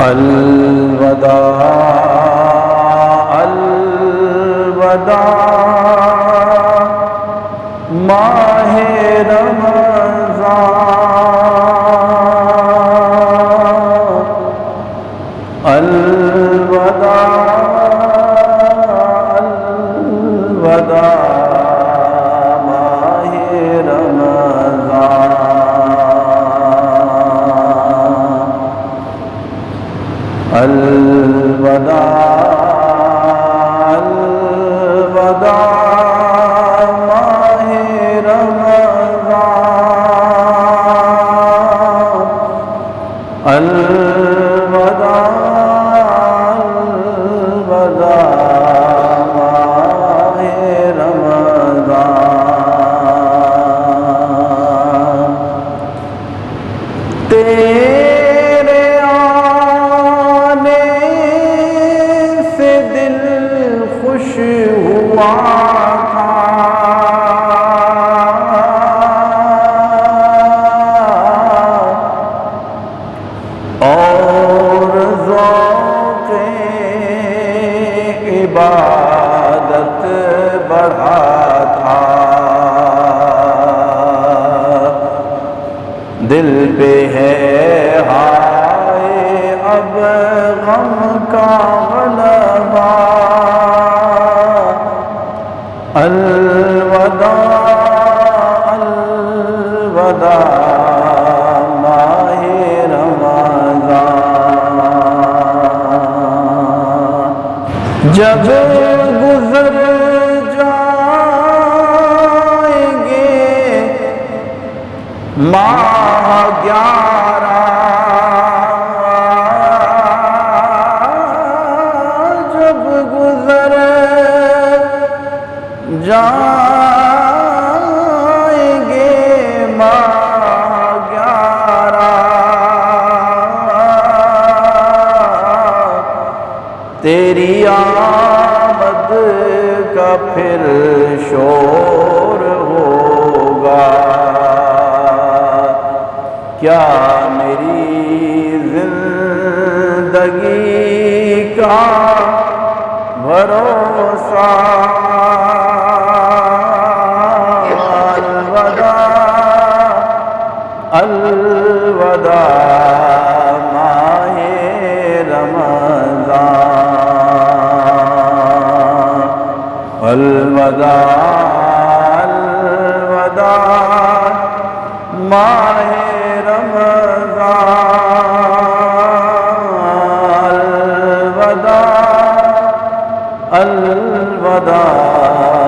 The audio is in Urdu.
الوداع الوداع ماہ رمضان الوداع الوداع ماہ رمضان الوداع الوداع ماہ رمضان الوداع الوداع ماہ رمضان تیرے آنے سے دل خوش ہوا تھا اور ذوق عبادت بڑھا تھا دل پہ ہے ہائے اب غم کا غلبہ الوداع الوداع ماہ رمضان جب گزر جائیں گے ماہ 11 جب گزر جائیں گے ماہ 11 تیری آمد کا پھر شور ہوگا کیا میری زندگی کا بھروسہ الوداع الوداع ماہ رمضان الوداع الوداع ماہ رمضان الوداع الوداع